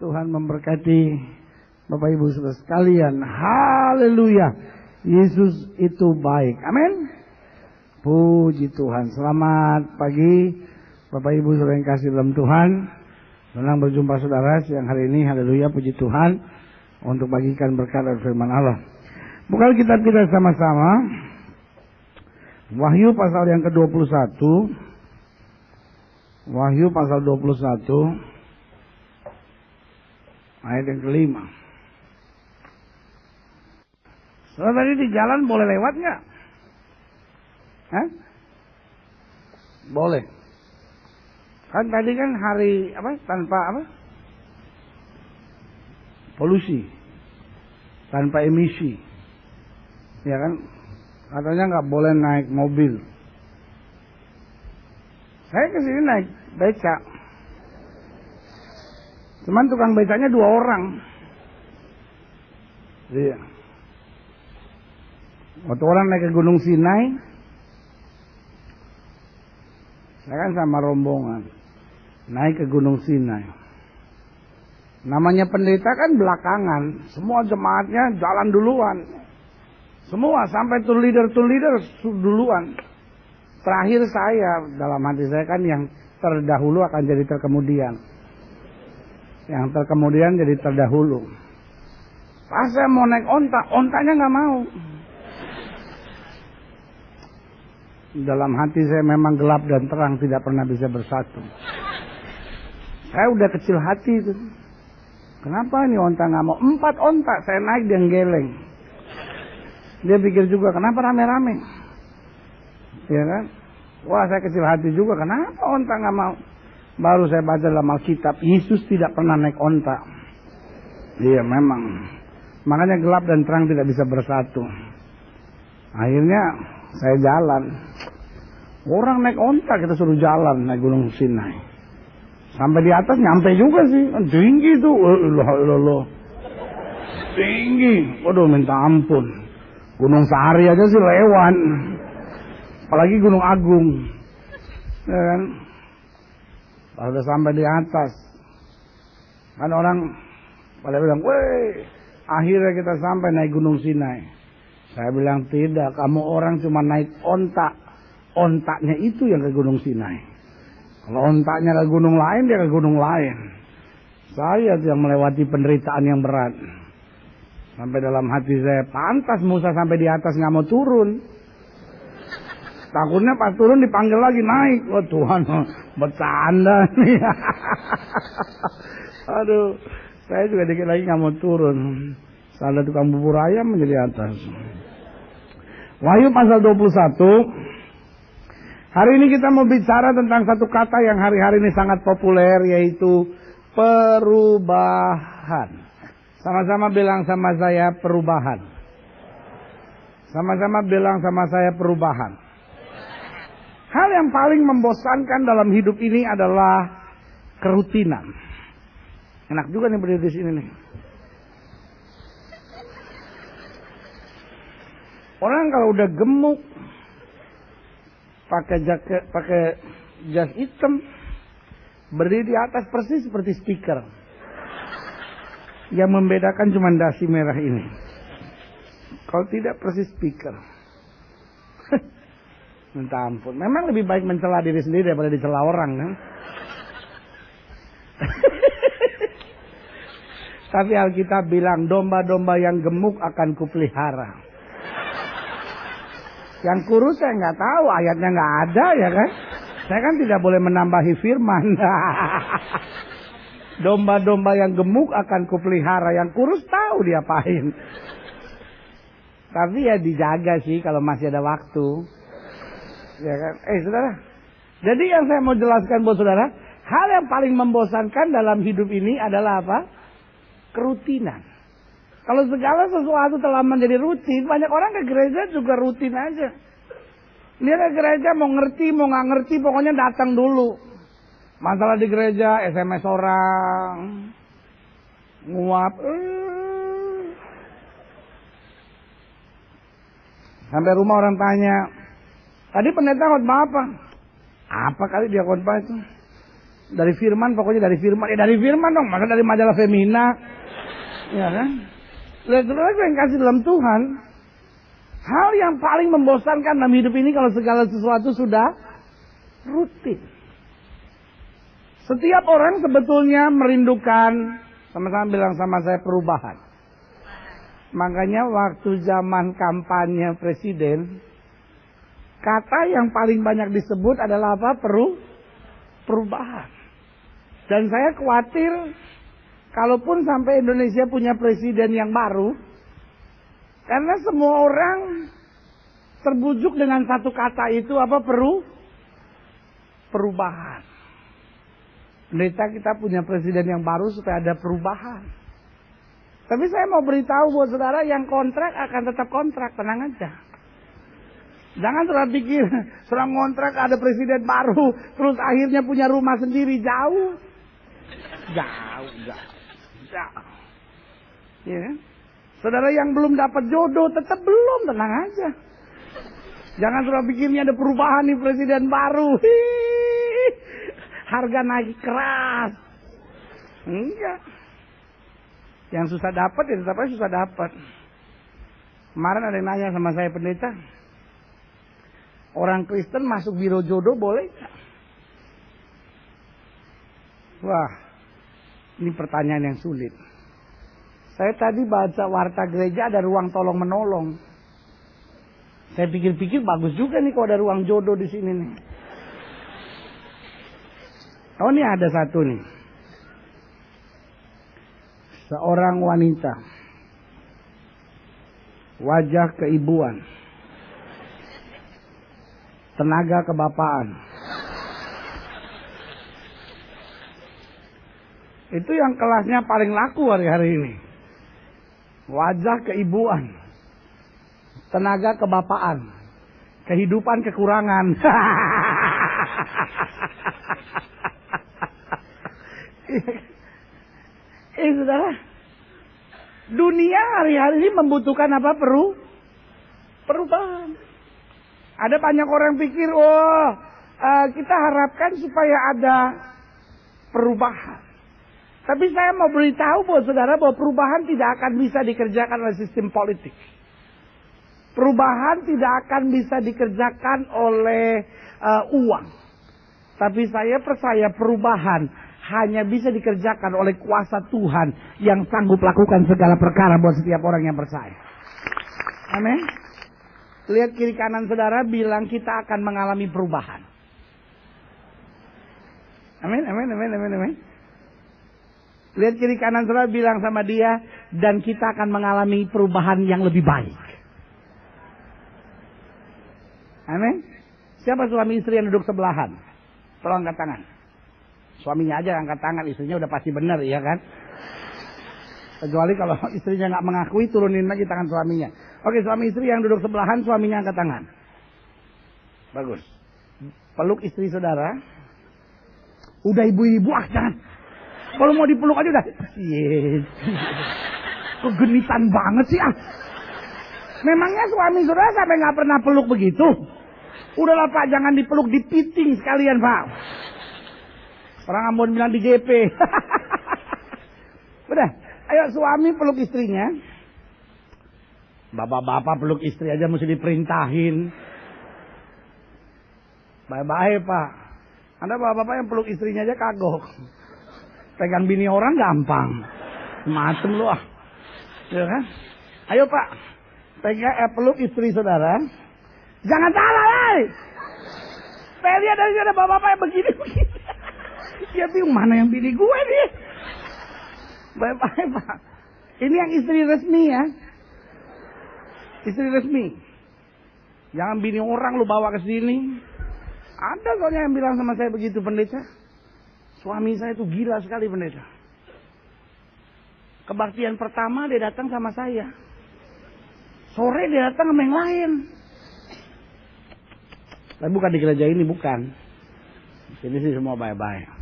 Tuhan memberkati Bapak Ibu Saudara sekalian. Haleluya. Yesus itu baik. Amin. Puji Tuhan. Selamat pagi Bapak Ibu Saudara yang kasih dalam Tuhan. Senang berjumpa saudara siang hari ini. Haleluya. Puji Tuhan untuk bagikan berkat dari firman Allah. Buka kitab kita sama-sama. Wahyu pasal yang ke-21. Wahyu pasal 21. Ayat yang ke-5. Saudara tadi di jalan boleh lewat nggak? Hah? Boleh. Kan tadi kan hari apa? Tanpa apa? Polusi, tanpa emisi, ya kan? Katanya nggak boleh naik mobil. Saya kesini naik beca. Cuman tukang becanya 2 orang. Iya. Waktu orang naik ke Gunung Sinai, saya kan sama rombongan naik ke Gunung Sinai. Namanya pendeta kan belakangan, semua jemaatnya jalan duluan. Semua sampai tour leader duluan. Terakhir saya, dalam hati saya kan yang terdahulu akan jadi terkemudian. Yang terkemudian jadi terdahulu. Pas saya mau naik onta, ontanya nggak mau. Dalam hati saya memang gelap dan terang, tidak pernah bisa bersatu. Saya udah kecil hati itu. Kenapa ini onta nggak mau? 4 onta saya naik dan geleng. Dia pikir juga kenapa rame-rame, ya kan? Wah saya kecil hati juga. Kenapa onta nggak mau? Baru saya baca dalam Alkitab, Yesus tidak pernah naik onta. Iya memang. Makanya gelap dan terang tidak bisa bersatu. Akhirnya saya jalan. Orang naik onta kita suruh jalan naik Gunung Sinai. Sampai di atas nyampe juga sih. Tinggi tuh. Loh. Tinggi. Waduh minta ampun. Gunung Sahari aja sih lewat. Apalagi Gunung Agung. Ya kan? Kalau udah sampai di atas, kan orang pada bilang, weh, akhirnya kita sampai naik Gunung Sinai. Saya bilang tidak, kamu orang cuma naik onta. Ontaknya itu yang ke Gunung Sinai. Kalau ontaknya ke gunung lain, dia ke gunung lain. Saya yang melewati penderitaan yang berat. Sampai dalam hati saya, pantas Musa sampai di atas nggak mau turun. Takutnya pas turun dipanggil lagi naik. Oh Tuhan, bercanda nih. Aduh, saya juga dikit lagi nggak mau turun. Salah tukang bubur ayam menjadi atas. Wahyu pasal 21. Hari ini kita mau bicara tentang satu kata yang hari-hari ini sangat populer, yaitu perubahan. Sama-sama bilang sama saya perubahan. Sama-sama bilang sama saya perubahan. Hal yang paling membosankan dalam hidup ini adalah kerutinan. Enak juga nih berdiri di sini nih. Orang kalau udah gemuk, pakai jas hitam, berdiri di atas persis seperti speaker. Yang membedakan cuma dasi merah ini. Kalau tidak persis speaker. Minta ampun. Memang lebih baik mencela diri sendiri daripada dicela orang kan. Tapi Alkitab bilang domba-domba yang gemuk akan kupelihara. Yang kurus saya nggak tahu, ayatnya nggak ada ya kan. Saya kan tidak boleh menambahi firman. Domba-domba yang gemuk akan kupelihara, yang kurus tahu diapain. Tapi ya dijaga sih kalau masih ada waktu. Ya kan? Saudara. Jadi yang saya mau jelaskan buat saudara, hal yang paling membosankan dalam hidup ini adalah apa? Kerutinan. Kalau segala sesuatu telah menjadi rutin, banyak orang ke gereja juga rutin aja. Dia ke gereja mau ngerti, mau nggak ngerti, pokoknya datang dulu. Masalah di gereja, SMS orang, nguap. Sampai rumah orang tanya, tadi pendeta khotbah apa? Apa kali dia khotbah itu? Dari firman, pokoknya dari firman. Ya dari firman dong, masa dari majalah Femina. Ya kan? Lihat yang kasih dalam Tuhan. Hal yang paling membosankan dalam hidup ini kalau segala sesuatu sudah rutin. Setiap orang sebetulnya merindukan, sama-sama bilang sama saya, perubahan. Makanya waktu zaman kampanye presiden, kata yang paling banyak disebut adalah apa? Perubahan. Dan saya khawatir, kalaupun sampai Indonesia punya presiden yang baru, karena semua orang terbujuk dengan satu kata itu apa? Perubahan. Pendeta, kita punya presiden yang baru supaya ada perubahan. Tapi saya mau beritahu buat saudara, yang kontrak akan tetap kontrak, tenang aja. Jangan saudara pikir seorang kontrak ada presiden baru, terus akhirnya punya rumah sendiri, jauh. Ya kan? Saudara yang belum dapat jodoh tetap belum, tenang aja. Jangan saudara pikir ini ada perubahan nih presiden baru. Harga naik keras. Enggak. Yang susah dapat ya tetap aja susah dapat. Kemarin ada yang nanya sama saya, pendeta, orang Kristen masuk biro jodoh boleh gak? Wah, ini pertanyaan yang sulit. Saya tadi baca warta gereja ada ruang tolong menolong. Saya pikir-pikir bagus juga nih kalau ada ruang jodoh di sini nih. Oh, ini ada satu nih. Seorang wanita, wajah keibuan, tenaga kebapaan. Itu yang kelasnya paling laku hari-hari ini. Wajah keibuan, tenaga kebapaan, kehidupan kekurangan. Saudara, dunia hari-hari ini membutuhkan apa? Perubahan. Ada banyak orang pikir, kita harapkan supaya ada perubahan. Tapi saya mau beritahu buat saudara bahwa perubahan tidak akan bisa dikerjakan oleh sistem politik. Perubahan tidak akan bisa dikerjakan oleh uang. Tapi saya percaya perubahan hanya bisa dikerjakan oleh kuasa Tuhan yang sanggup lakukan segala perkara buat setiap orang yang percaya. Amin. Lihat kiri kanan saudara, bilang kita akan mengalami perubahan. Amin, amin, amin, amin, amin. Lihat kiri kanan saudara, bilang sama dia, dan kita akan mengalami perubahan yang lebih baik. Amin. Siapa suami istri yang duduk sebelahan? Tolong angkat tangan. Suaminya aja angkat tangan, istrinya udah pasti benar, ya kan? Kecuali kalau istrinya nggak mengakui, turunin lagi tangan suaminya. Oke, suami istri yang duduk sebelahan, suaminya angkat tangan. Bagus. Peluk istri saudara. Udah ibu-ibu, jangan. Kalau mau dipeluk aja udah. Yes. Kegenitan banget sih Memangnya suami saudara sampai nggak pernah peluk begitu? Udahlah Pak, jangan dipeluk, dipiting sekalian Pak. Orang Ambon bilang di GP. Udah, ayo suami peluk istrinya. Bapak-bapak peluk istri aja mesti diperintahin. Bye-bye Pak. Ada bapak-bapak yang peluk istrinya aja kagok. Pegang bini orang gampang. Macem lu Ya kan? Ayo Pak. Peluk istri saudara. Jangan salah lah. Saya lihat dari sana bapak-bapak yang begini-begini. Dia bingung mana yang bini gue nih. Baik-baik Pak. Ini yang istri resmi ya. Istri resmi. Jangan bini orang lu bawa ke sini. Ada soalnya yang bilang sama saya begitu, pendeta. Suami saya itu gila sekali, pendeta. Kebaktian pertama dia datang sama saya. Sore dia datang sama yang lain. Tapi bukan di gereja ini, bukan. Sini sih semua bye-bye.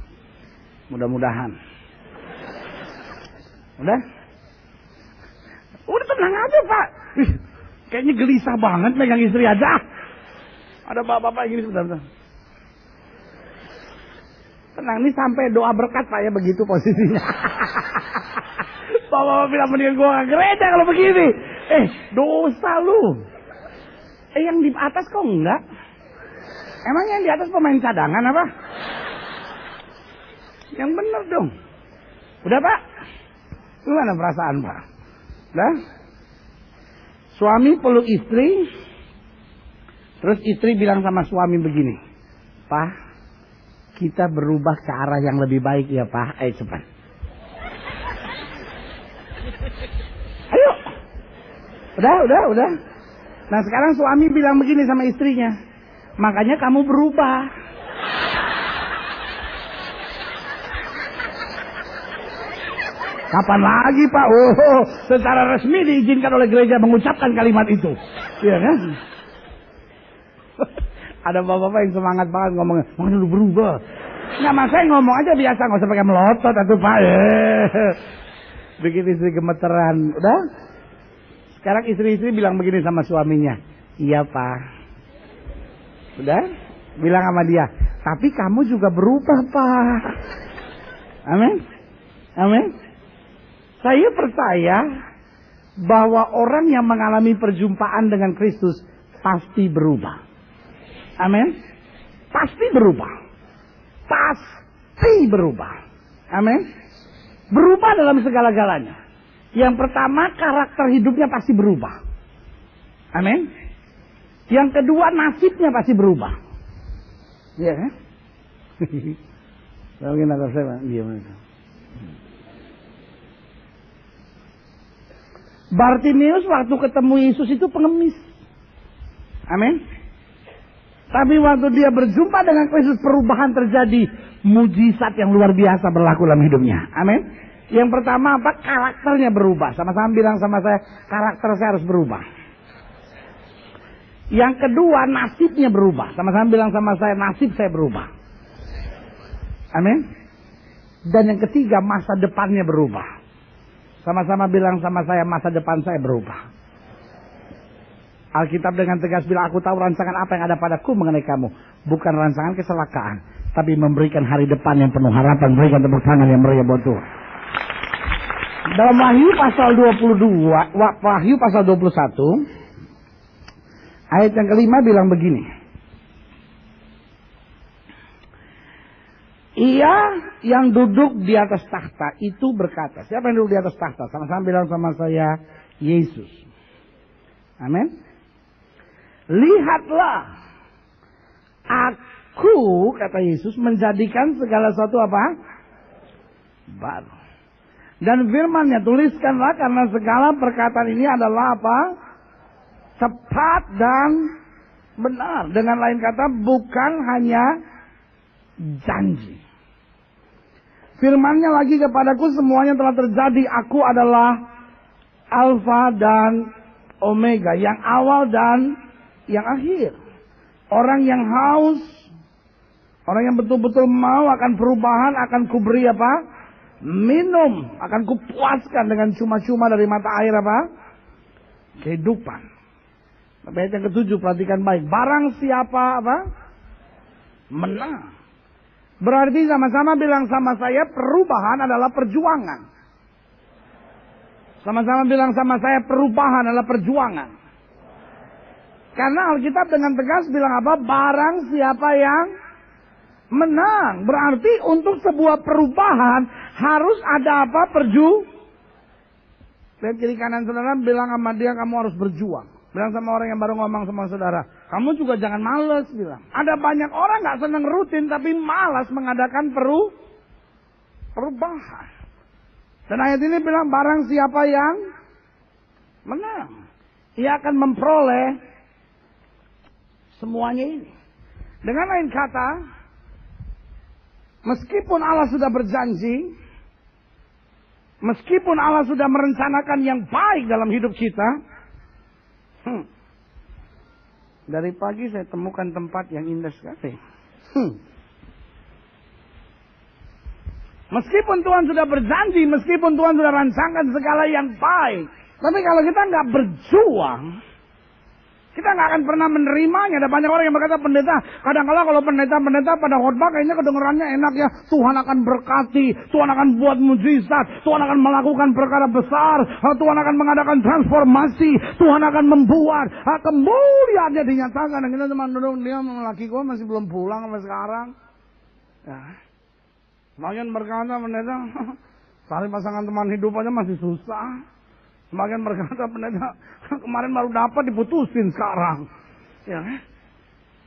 Mudah-mudahan. Udah? Udah tenang aja Pak. Kayaknya gelisah banget megang istri aja. Ada bapak-bapak gini sebentar. tenang. Ini sampai doa berkat Pak ya, begitu posisinya. Bapak bilang mendingan gue gak gereja kalau begini. Dosa lu. Yang di atas kok enggak? Emang yang di atas pemain cadangan apa? Yang bener dong. Udah Pak? Gimana perasaan Pak? Udah? Suami peluk istri. Terus istri bilang sama suami begini. Pak, kita berubah ke arah yang lebih baik ya Pak. Ayo cepat. Ayo. Udah. Nah sekarang suami bilang begini sama istrinya. Makanya kamu berubah. Kapan lagi Pak? Secara resmi diizinkan oleh gereja mengucapkan kalimat itu. Iya kan? Ada bapak-bapak yang semangat banget ngomongnya. Makanya lu berubah. Nggak, mas saya ngomong aja biasa. Nggak usah pakai melotot atau Pak. Bikin istri gemeteran. Udah? Sekarang istri-istri bilang begini sama suaminya. Iya Pak. Udah? Bilang sama dia. Tapi kamu juga berubah Pak. Amin. Amin. Saya percaya bahwa orang yang mengalami perjumpaan dengan Kristus pasti berubah. Amin. Pasti berubah. Pasti berubah. Amin. Berubah dalam segala-galanya. Yang pertama, karakter hidupnya pasti berubah. Amin. Yang kedua, nasibnya pasti berubah. Iya kan? Mungkin atas saya, diam itu. Bartimeus waktu ketemu Yesus itu pengemis. Amin. Tapi waktu dia berjumpa dengan Kristus, perubahan terjadi. Mujizat yang luar biasa berlaku dalam hidupnya. Amin. Yang pertama apa? Karakternya berubah. Sama-sama bilang sama saya, karakter saya harus berubah. Yang kedua, nasibnya berubah. Sama-sama bilang sama saya, nasib saya berubah. Amin. Dan yang ketiga, masa depannya berubah. Sama-sama bilang sama saya, masa depan saya berubah. Alkitab dengan tegas bilang, aku tahu rancangan apa yang ada padaku mengenai kamu. Bukan rancangan kecelakaan, tapi memberikan hari depan yang penuh harapan. Berikan tepuk tangan yang meriah buat Tuhan. Dalam Wahyu pasal 22, Wahyu pasal 21, ayat yang kelima bilang begini. Ia yang duduk di atas tahta itu berkata. Siapa yang duduk di atas tahta? Sama-sama bilang sama saya, Yesus. Amin. Lihatlah, aku, kata Yesus, menjadikan segala sesuatu apa? Baru. Dan firman-Nya, tuliskanlah karena segala perkataan ini adalah apa? Tepat dan benar. Dengan lain kata, bukan hanya janji. Firman-Nya lagi kepadaku, semuanya telah terjadi. Aku adalah Alfa dan Omega, yang awal dan yang akhir. Orang yang haus, orang yang betul-betul mau akan perubahan, akan kuberi apa? Minum, akan kupuaskan dengan cuma-cuma dari mata air apa? Kehidupan. Ayat yang ketujuh, perhatikan baik. Barang siapa apa? Menang. Berarti sama-sama bilang sama saya, perubahan adalah perjuangan. Sama-sama bilang sama saya, perubahan adalah perjuangan. Karena Alkitab dengan tegas bilang apa? Barang siapa yang menang. Berarti untuk sebuah perubahan harus ada apa? Lihat kiri kanan saudara, bilang sama dia, kamu harus berjuang. Bilang sama orang yang baru ngomong sama saudara, kamu juga jangan malas, bilang. Ada banyak orang gak senang rutin tapi malas mengadakan perubahan. Dan ayat ini bilang, barang siapa yang menang, ia akan memperoleh semuanya ini. Dengan lain kata, meskipun Allah sudah berjanji, meskipun Allah sudah merencanakan yang baik dalam hidup kita, dari pagi saya temukan tempat yang indah sekali. Meskipun Tuhan sudah berjanji, meskipun Tuhan sudah rancangkan segala yang baik, tapi kalau kita nggak berjuang, Kita nggak akan pernah menerimanya. Ada banyak orang yang berkata, pendeta, kadang-kala kalau pendeta pada khotbah kayaknya kedengarannya enak ya. Tuhan akan berkati, Tuhan akan buat mujizat, Tuhan akan melakukan perkara besar, Tuhan akan mengadakan transformasi, Tuhan akan membuat kemuliaannya dinyatakan. Dan kita cuma duduk, dia laki gue masih belum pulang sampai sekarang. Ya. Sebagian berkata, pendeta, cari pasangan teman hidup aja masih susah. Sebagian berkata, pendeta, kemarin baru dapat diputusin sekarang. Ya.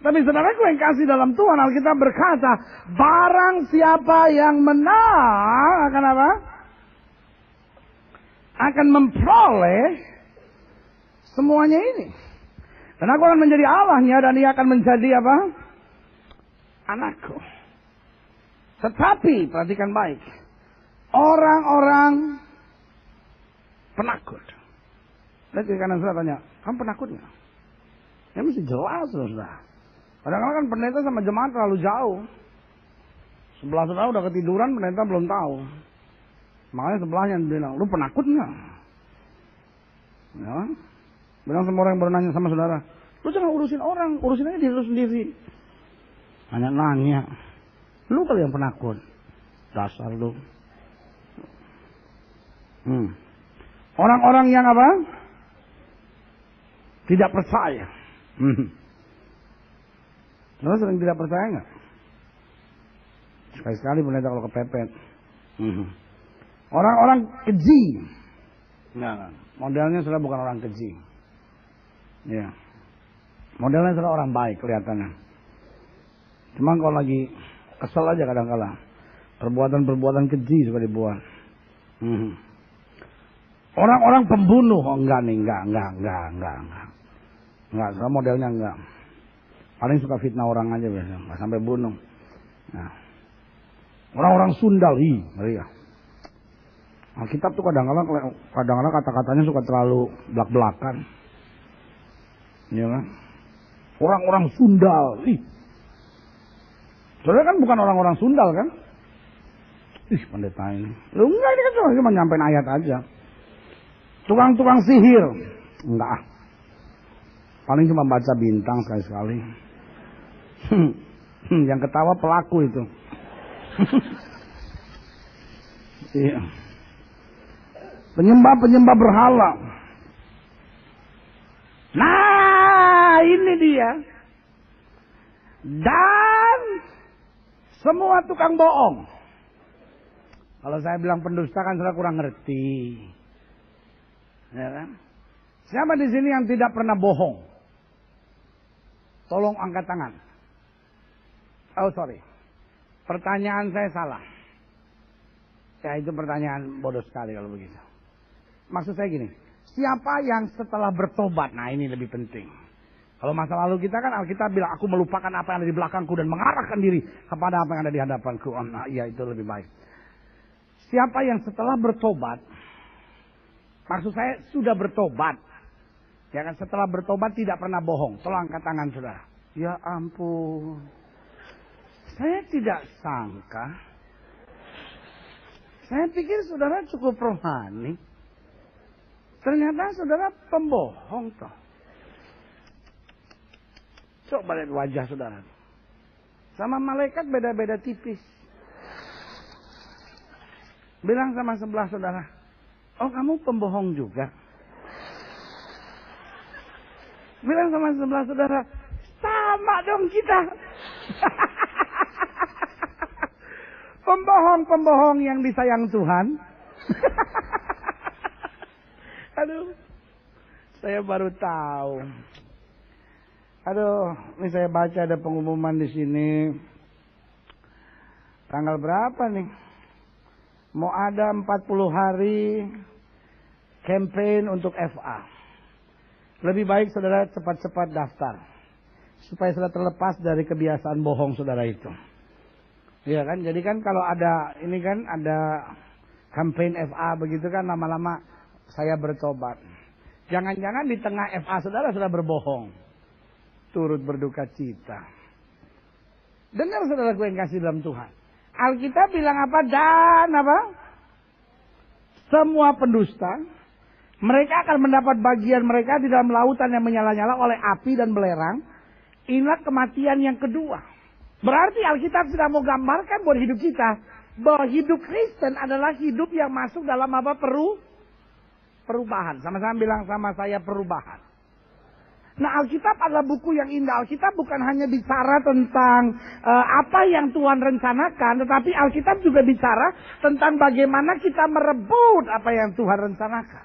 Tapi saudaraku yang kasih dalam Tuhan, Alkitab berkata, barang siapa yang menang akan apa? Akan memperoleh semuanya ini. Dan aku akan menjadi Allahnya dan dia akan menjadi apa? Anakku. Tetapi, perhatikan baik. Orang-orang penakut. Lihat ke kanan saudara tanya, kamu penakut nggak? Ya mesti jelas saudara. Kadang-kadang kan pendeta sama jemaat terlalu jauh. Sebelah saudara udah ketiduran, pendeta belum tahu. Makanya sebelahnya bilang, lu penakut nggak? Ya, bilang sama orang yang baru nanya sama saudara, lu jangan urusin orang, urusin aja diri lu sendiri. Nanya, lu kali yang penakut. Dasar lu. Orang-orang yang apa? Tidak percaya. Lo sering tidak percaya nggak? Sekali-sekali pendeta kalau kepepet. Orang-orang keji. Nah, modelnya sudah bukan orang keji. Ya. Modelnya sudah orang baik kelihatannya. Cuma kalau lagi kesel aja kadang-kala. Perbuatan-perbuatan keji suka dibuat. Orang-orang pembunuh. Oh enggak nih, enggak. Enggak, soal modelnya enggak. Paling suka fitnah orang aja biasa, enggak sampai bunuh. Nah. Orang-orang sundal, ngeri ya. Alkitab tuh kadang-kadang kata-katanya suka terlalu belak-belakan. Iya kan? Orang-orang sundal, Soalnya kan bukan orang-orang sundal kan? Pendeta ini. Lu enggak, ini kan cuma nyampein ayat aja. Tukang-tukang sihir. Enggak. Paling cuma baca bintang sekali-sekali. Yang ketawa pelaku itu. Iya. Penyembah-penyembah berhala. Nah, ini dia. Dan semua tukang bohong. Kalau saya bilang pendusta kan sudah kurang ngerti. Ya kan? Siapa di sini yang tidak pernah bohong? Tolong angkat tangan. Oh sorry. Pertanyaan saya salah. Ya itu pertanyaan bodoh sekali kalau begitu. Maksud saya gini. Siapa yang setelah bertobat? Nah ini lebih penting. Kalau masa lalu kita kan Alkitab bilang aku melupakan apa yang ada di belakangku dan mengarahkan diri kepada apa yang ada di hadapanku. Oh, nah iya itu lebih baik. Siapa yang setelah bertobat? Maksud saya sudah bertobat. Ya kan setelah bertobat tidak pernah bohong. Tolong angkat tangan saudara. Ya ampun. Saya tidak sangka. Saya pikir saudara cukup rohani. Ternyata saudara pembohong toh. Coba lihat wajah saudara. Sama malaikat beda-beda tipis. Bilang sama sebelah saudara. Oh kamu pembohong juga. Bilang sama sebelah saudara. Sama dong kita. Pembohong-pembohong yang disayang Tuhan. Aduh. Saya baru tahu. Aduh, ini saya baca ada pengumuman di sini. Tanggal berapa nih? Mau ada 40 hari campaign untuk FA. Lebih baik saudara cepat-cepat daftar. Supaya saudara terlepas dari kebiasaan bohong saudara itu. Iya kan? Jadi kan kalau ada, ini kan ada campaign FA begitu kan lama-lama saya bertobat. Jangan-jangan di tengah FA saudara sudah berbohong. Turut berduka cita. Dengar saudara gue yang kasih dalam Tuhan. Alkitab bilang apa? Dan apa? Semua pendusta Mereka akan mendapat bagian mereka di dalam lautan yang menyala-nyala oleh api dan belerang. Inilah kematian yang kedua. Berarti Alkitab sudah mau gambarkan buat hidup kita bahwa hidup Kristen adalah hidup yang masuk dalam apa? Perubahan. Sama-sama bilang sama saya, perubahan. Nah, Alkitab adalah buku yang indah. Alkitab bukan hanya bicara tentang apa yang Tuhan rencanakan, tetapi Alkitab juga bicara tentang bagaimana kita merebut apa yang Tuhan rencanakan.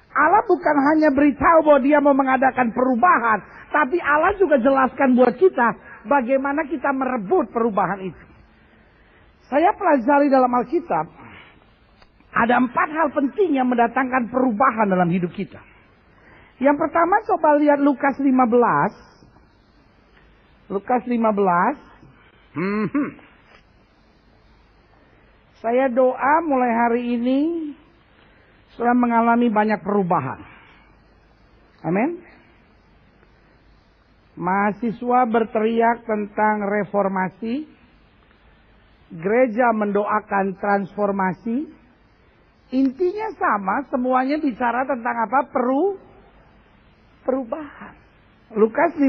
Allah bukan hanya beritahu bahwa dia mau mengadakan perubahan, tapi Allah juga jelaskan buat kita bagaimana kita merebut perubahan itu. Saya pelajari dalam Alkitab, ada 4 hal penting yang mendatangkan perubahan dalam hidup kita. Yang pertama, coba lihat Lukas 15. Lukas 15. Saya doa mulai hari ini sudah mengalami banyak perubahan. Amin. Mahasiswa berteriak tentang reformasi. Gereja mendoakan transformasi. Intinya sama, semuanya bicara tentang apa? Perubahan. Lukas 15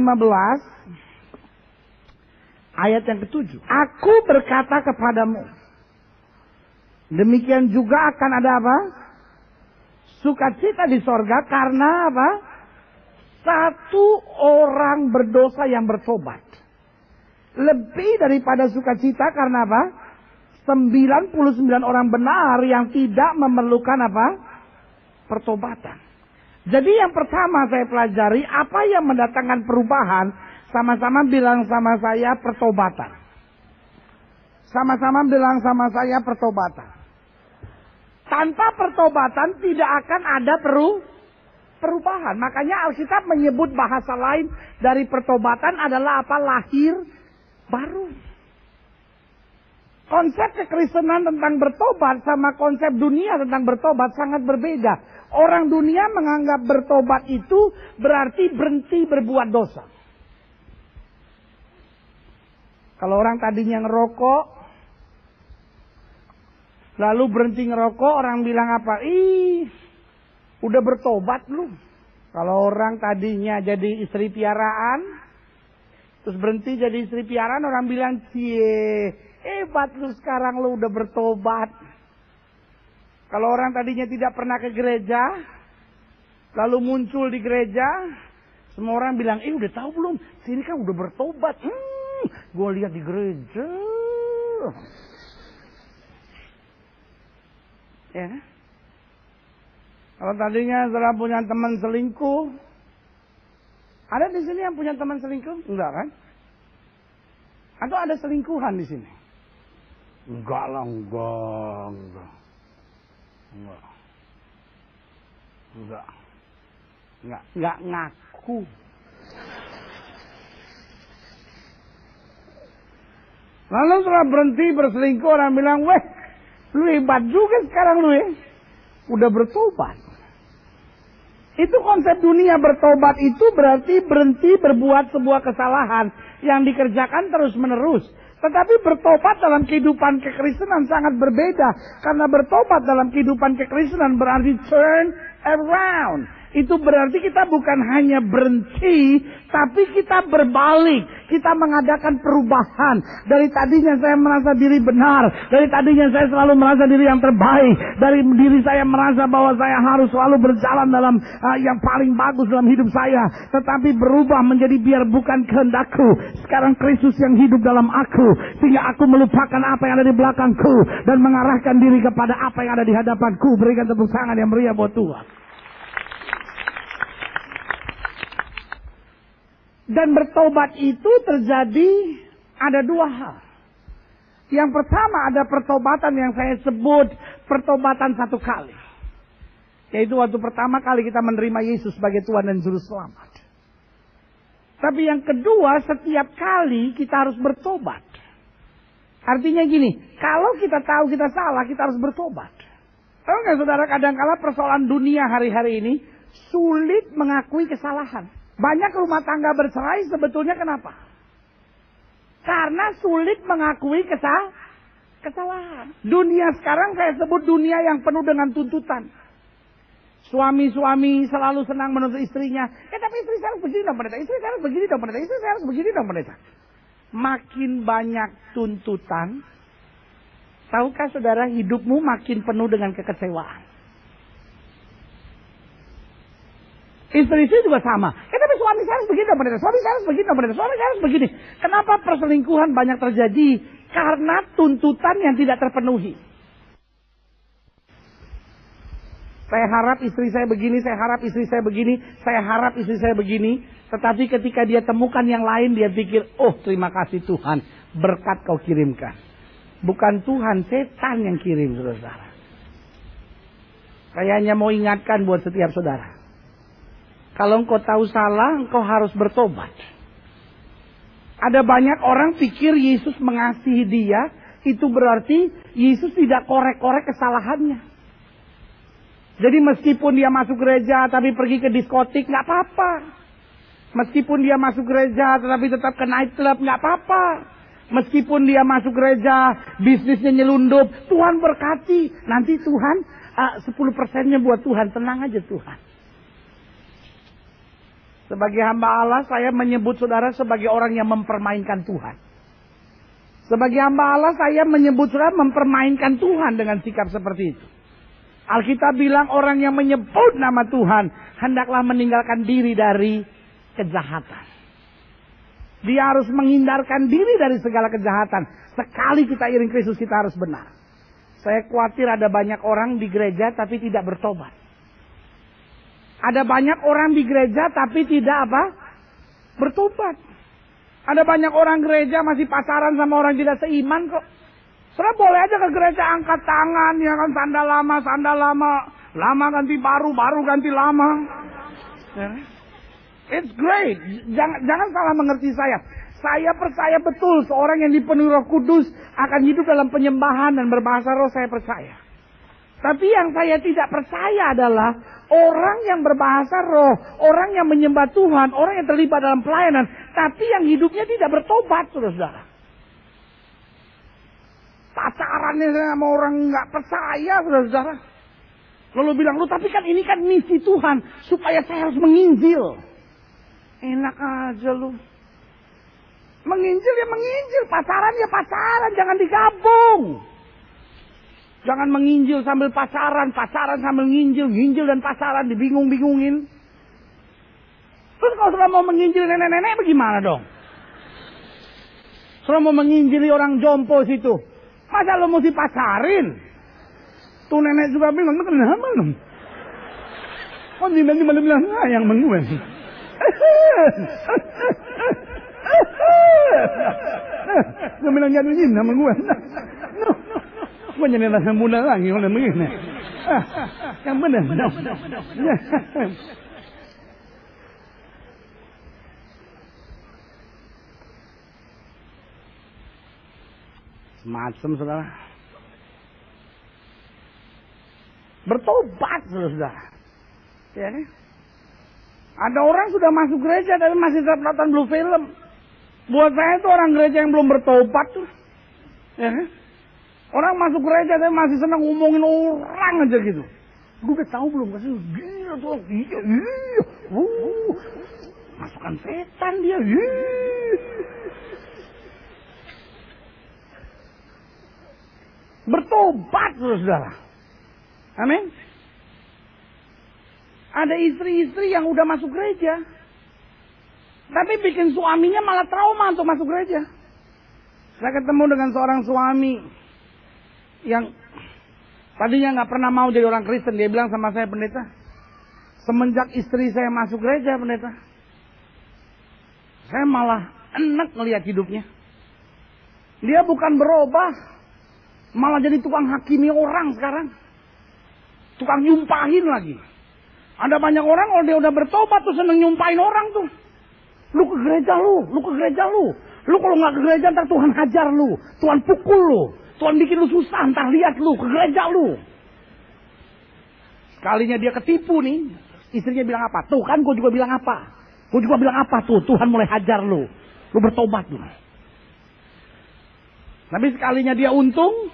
ayat yang ke-7. Aku berkata kepadamu, demikian juga akan ada apa? Sukacita di sorga karena apa? Satu orang berdosa yang bertobat. Lebih daripada sukacita karena apa? 99 orang benar yang tidak memerlukan apa? Pertobatan. Jadi yang pertama saya pelajari, apa yang mendatangkan perubahan? Sama-sama bilang sama saya, pertobatan. Sama-sama bilang sama saya, pertobatan. Tanpa pertobatan tidak akan ada perubahan. Makanya Alkitab menyebut bahasa lain dari pertobatan adalah apa? Lahir baru. Konsep kekristenan tentang bertobat sama konsep dunia tentang bertobat sangat berbeda. Orang dunia menganggap bertobat itu berarti berhenti berbuat dosa. Kalau orang tadinya ngerokok, lalu berhenti ngerokok, orang bilang apa? Ih, udah bertobat lu. Kalau orang tadinya jadi istri piaraan, terus berhenti jadi istri piaraan, orang bilang, cie, hebat lu sekarang lu udah bertobat. Kalau orang tadinya tidak pernah ke gereja, lalu muncul di gereja, semua orang bilang, udah tahu belum? Sini kan udah bertobat. Gue lihat di gereja. Ya. Kalau tadinya saudara punya teman selingkuh, ada di sini yang punya teman selingkuh? Enggak kan? Atau ada selingkuhan di sini? Enggak lah, enggak. Enggak ngaku. Lalu setelah berhenti berselingkuh, orang bilang, weh, lu hebat juga sekarang lu ya. Udah bertobat. Itu konsep dunia. Bertobat itu berarti berhenti berbuat sebuah kesalahan yang dikerjakan terus menerus. Tetapi bertobat dalam kehidupan kekristenan sangat berbeda. Karena bertobat dalam kehidupan kekristenan berarti turn around. Itu berarti kita bukan hanya berhenti, tapi kita berbalik. Kita mengadakan perubahan. Dari tadinya saya merasa diri benar. Dari tadinya saya selalu merasa diri yang terbaik. Dari diri saya merasa bahwa saya harus selalu berjalan dalam yang paling bagus dalam hidup saya. Tetapi berubah menjadi biar bukan kehendakku. Sekarang Kristus yang hidup dalam aku. Sehingga aku melupakan apa yang ada di belakangku. Dan mengarahkan diri kepada apa yang ada di hadapanku. Berikan tepuk tangan yang meriah buat Tuhan. Dan bertobat itu terjadi ada 2 hal. Yang pertama ada pertobatan yang saya sebut pertobatan 1 kali. Yaitu waktu pertama kali kita menerima Yesus sebagai Tuhan dan Juru Selamat. Tapi yang kedua, setiap kali kita harus bertobat. Artinya gini, kalau kita tahu kita salah, kita harus bertobat. Tahu nggak saudara, kadang-kala persoalan dunia hari-hari ini sulit mengakui kesalahan. Banyak rumah tangga bercerai sebetulnya kenapa? Karena sulit mengakui kesalahan. Dunia sekarang saya sebut dunia yang penuh dengan tuntutan. Suami-suami selalu senang menuntut istrinya. Tapi istri saya harus begini dong pendeta. Istri saya harus begini dong pendeta. Istri saya harus begini dong pendeta. Makin banyak tuntutan. Tahukah saudara, hidupmu makin penuh dengan kekecewaan. Istri-istri juga sama. Tapi suami saya harus begini dong pendeta. Suami saya harus begini dong pendeta. Suami saya harus begini. Kenapa perselingkuhan banyak terjadi? Karena tuntutan yang tidak terpenuhi. Saya harap istri saya begini, saya harap istri saya begini, saya harap istri saya begini. Tetapi ketika dia temukan yang lain, dia pikir, oh terima kasih Tuhan, berkat kau kirimkan. Bukan Tuhan, setan yang kirim, saudara. Saya hanya mau ingatkan buat setiap saudara. Kalau engkau tahu salah, engkau harus bertobat. Ada banyak orang pikir Yesus mengasihi dia, itu berarti Yesus tidak korek-korek kesalahannya. Jadi meskipun dia masuk gereja tapi pergi ke diskotik, nggak apa-apa. Meskipun dia masuk gereja tetapi tetap ke night club, nggak apa-apa. Meskipun dia masuk gereja, bisnisnya nyelundup, Tuhan berkati. Nanti Tuhan 10%-nya buat Tuhan, tenang aja Tuhan. Sebagai hamba Allah, saya menyebut saudara sebagai orang yang mempermainkan Tuhan. Sebagai hamba Allah, saya menyebut saudara mempermainkan Tuhan dengan sikap seperti itu. Alkitab bilang orang yang menyebut nama Tuhan hendaklah meninggalkan diri dari kejahatan. Dia harus menghindarkan diri dari segala kejahatan. Sekali kita iring Kristus, kita harus benar. Saya khawatir ada banyak orang di gereja tapi tidak bertobat. Ada banyak orang di gereja tapi tidak apa? Bertobat. Ada banyak orang gereja masih pacaran sama orang tidak seiman kok. Saudara boleh aja ke gereja angkat tangan, ya kan, sandal lama, lama ganti baru, baru ganti lama. It's great. Jangan salah mengerti saya. Saya percaya betul seorang yang dipenuhi Roh Kudus akan hidup dalam penyembahan dan berbahasa roh, saya percaya. Tapi yang saya tidak percaya adalah orang yang berbahasa roh, orang yang menyembah Tuhan, orang yang terlibat dalam pelayanan, tapi yang hidupnya tidak bertobat, saudara. Pacarannya sama orang nggak percaya, saudara. Lalu bilang, lu tapi kan ini kan misi Tuhan supaya saya harus menginjil. Enak aja lu. Menginjil ya menginjil, pacaran ya pacaran, jangan digabung. Jangan menginjil sambil pacaran, pacaran sambil nginjil, nginjil dan pacaran dibingung-bingungin. Terus kalau saudara mau menginjil nenek-nenek bagaimana dong? Saudara mau menginjili orang jompo situ, masa lo mesti pacarin? Tuh nenek juga bingung, kenapa lo? Oh nanti malah bilang, yang menguat. Dia bilang jatuhin sama gue. Gue jadi rasa muda lagi kalau begini. Yang benar. Semacam saudara. Bertobat saudara. Ya kan? Ada orang sudah masuk gereja tapi masih tetap nonton blue film. Buat saya itu orang gereja yang belum bertobat tuh. Ya kan? Orang masuk gereja tapi masih senang ngomongin orang aja gitu. Gue udah tahu belum kasih gila tuh. Iya. Masukkan setan dia. Bertobat saudara. Amin. Ada istri-istri yang udah masuk gereja, tapi bikin suaminya malah trauma untuk masuk gereja. Saya ketemu dengan seorang suami yang tadinya nggak pernah mau jadi orang Kristen. Dia bilang sama saya, pendeta, semenjak istri saya masuk gereja, pendeta, saya malah enak ngelihat hidupnya. Dia bukan berubah, malah jadi tukang hakimi orang sekarang. Tukang nyumpahin lagi. Ada banyak orang kalau dia udah bertobat tuh seneng nyumpahin orang tuh. Lu ke gereja lu ke gereja lu. Lu kalau nggak ke gereja ntar Tuhan hajar lu, Tuhan pukul lu, Tuhan bikin lu susah, ntar lihat lu ke gereja lu. Sekalinya dia ketipu nih, istrinya bilang apa? Tuh kan gue juga bilang apa? Gue juga bilang apa tuh? Tuhan mulai hajar lu. Lu bertobat lu. Tapi sekalinya dia untung,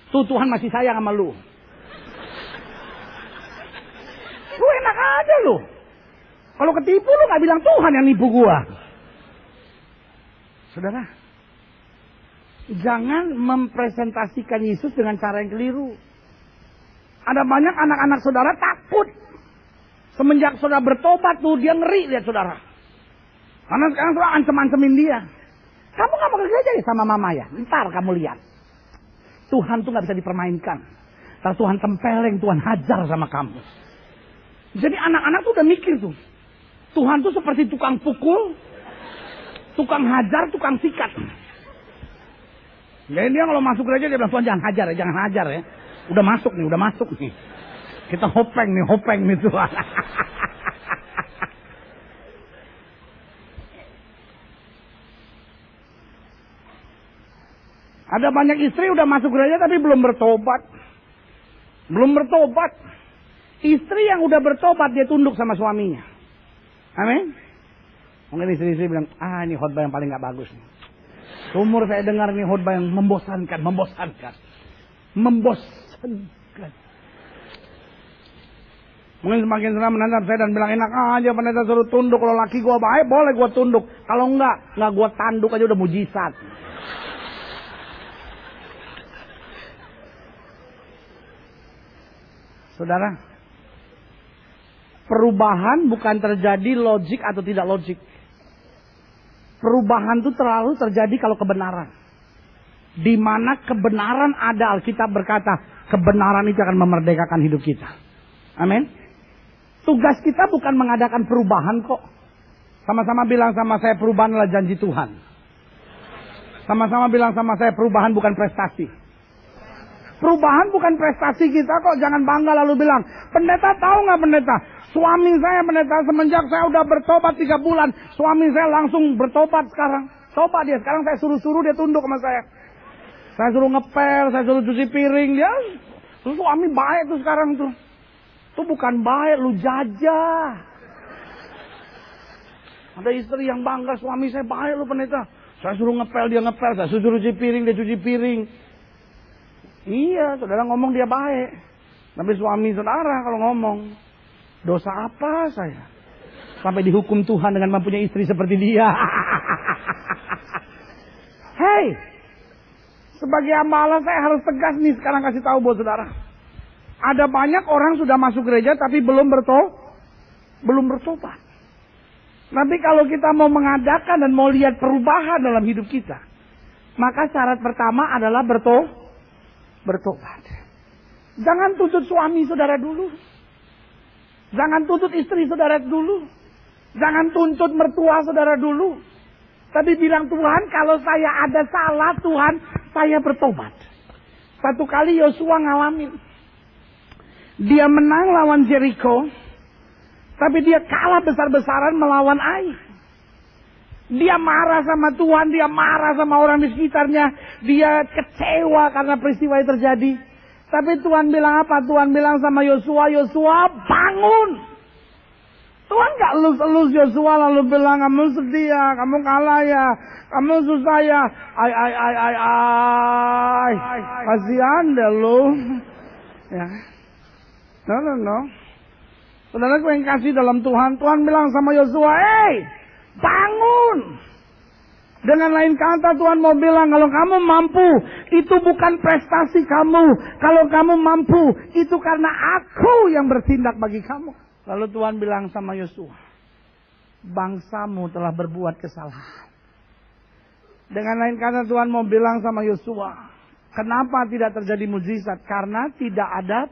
tuh Tuhan masih sayang sama lu. aja lu. Kalau ketipu lu nggak bilang Tuhan yang nipu gua. Saudara, jangan mempresentasikan Yesus dengan cara yang keliru. Ada banyak anak-anak saudara takut. Semenjak saudara bertobat tuh dia ngeri lihat saudara. Karena sekarang saudara ancem-ancemin dia. Kamu nggak mau ke gereja ya sama mama ya? Ntar kamu lihat. Tuhan tuh nggak bisa dipermainkan. Ntar Tuhan tempeleng, Tuhan hajar sama kamu. Jadi anak-anak tuh udah mikir tuh. Tuhan tuh seperti tukang pukul, tukang hajar, tukang sikat. Jadi dia kalau masuk gereja dia bilang, Tuhan jangan hajar ya, jangan hajar ya. Udah masuk nih. Kita hopeng nih Tuhan. Ada banyak istri udah masuk gereja tapi belum bertobat. Istri yang udah bertobat dia tunduk sama suaminya. Amin. Mungkin istri-istri bilang, ini khotbah yang paling gak bagus nih. Umur saya dengar nih khotbah yang membosankan. Mungkin semakin senang menatap saya dan bilang, enak aja pendeta suruh tunduk. Kalau laki gua baik boleh gua tunduk. Kalau enggak gua tanduk aja udah mujizat. Saudara, perubahan bukan terjadi logik atau tidak logik. Perubahan itu terlalu terjadi kalau kebenaran. Di mana kebenaran ada, Alkitab berkata, kebenaran itu akan memerdekakan hidup kita. Amin. Tugas kita bukan mengadakan perubahan kok. Sama-sama bilang sama saya, perubahan adalah janji Tuhan. Sama-sama bilang sama saya, perubahan bukan prestasi. Perubahan bukan prestasi kita kok. Jangan bangga lalu bilang, pendeta tahu nggak pendeta? Suami saya pendeta semenjak saya udah bertobat 3 bulan. Suami saya langsung bertobat sekarang. Coba dia, sekarang saya suruh-suruh dia tunduk sama saya. Saya suruh ngepel, saya suruh cuci piring. Dia, suami baik tuh sekarang tuh. Itu bukan baik, lu jajah. Ada istri yang bangga, suami saya baik lu pendeta. Saya suruh ngepel, dia ngepel. Saya suruh cuci piring, dia cuci piring. Iya, saudara ngomong dia baik. Tapi suami saudara kalau ngomong, dosa apa saya? Sampai dihukum Tuhan dengan mempunyai istri seperti dia. Hei, sebagai hamba Allah saya harus tegas nih sekarang kasih tahu buat saudara. Ada banyak orang sudah masuk gereja tapi belum bertobat. Tapi kalau kita mau mengadakan dan mau lihat perubahan dalam hidup kita, maka syarat pertama adalah bertobat. Jangan tuntut suami saudara dulu. Jangan tuntut istri saudara dulu. Jangan tuntut mertua saudara dulu. Tapi bilang, Tuhan kalau saya ada salah Tuhan, saya bertobat. Satu kali Yosua ngalamin. Dia menang lawan Jericho. Tapi dia kalah besar-besaran melawan Ai. Dia marah sama Tuhan, dia marah sama orang di sekitarnya. Dia kecewa karena peristiwa yang terjadi. Tapi Tuhan bilang apa? Tuhan bilang sama Yosua, Yosua bangun. Tuhan gak elus-elus Yosua lalu bilang, kamu sedih ya, kamu kalah ya, kamu susah ya. Ay. Kasihan deh lu. Ya. No. Saudara gue yang kasih dalam Tuhan. Tuhan bilang sama Yosua, bangun. Dengan lain kata Tuhan mau bilang, kalau kamu mampu, itu bukan prestasi kamu. Kalau kamu mampu, itu karena aku yang bertindak bagi kamu. Lalu Tuhan bilang sama Yosua, bangsamu telah berbuat kesalahan. Dengan lain kata Tuhan mau bilang sama Yosua, kenapa tidak terjadi mujizat? Karena tidak ada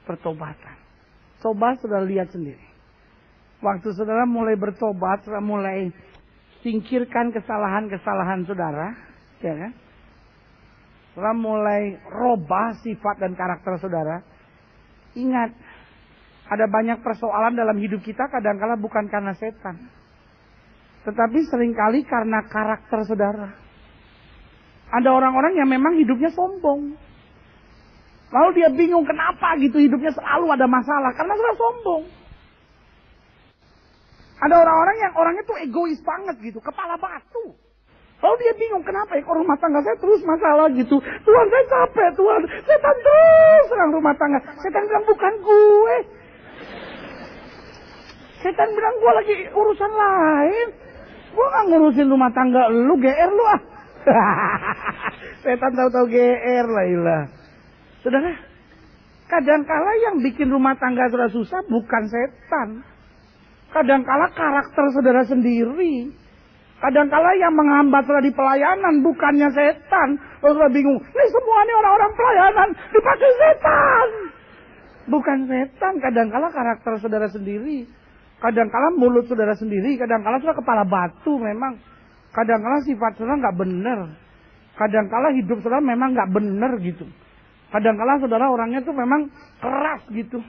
pertobatan. Coba saudara lihat sendiri. Waktu saudara mulai bertobat, saudara mulai singkirkan kesalahan-kesalahan saudara, ya kan? Saudara mulai robah sifat dan karakter saudara. Ingat, ada banyak persoalan dalam hidup kita kadang-kala bukan karena setan. Tetapi seringkali karena karakter saudara. Ada orang-orang yang memang hidupnya sombong. Lalu dia bingung kenapa gitu hidupnya selalu ada masalah. Karena saudara sombong. Ada orang-orang yang orangnya tuh egois banget gitu. Kepala batu. Lalu dia bingung kenapa ya kok rumah tangga saya terus masalah gitu. Tuhan saya capek Tuhan. Setan terus serang rumah tangga. Setan bilang bukan gue. Setan bilang, gue lagi urusan lain. Gue gak ngurusin rumah tangga lu, GR lu ah. Setan tahu-tahu GR lah ilah. Saudara, kadangkala yang bikin rumah tangga saudara susah bukan setan. Kadangkala karakter saudara sendiri. Kadangkala yang menghambat saudara di pelayanan bukannya setan. Saudara bingung, ini semua ini orang-orang pelayanan dipakai setan. Bukan setan, kadangkala karakter saudara sendiri. Kadangkala mulut saudara sendiri, kadangkala saudara kepala batu memang. Kadangkala sifat saudara nggak benar. Kadangkala hidup saudara memang nggak benar gitu. Kadangkala saudara orangnya tuh memang keras gitu.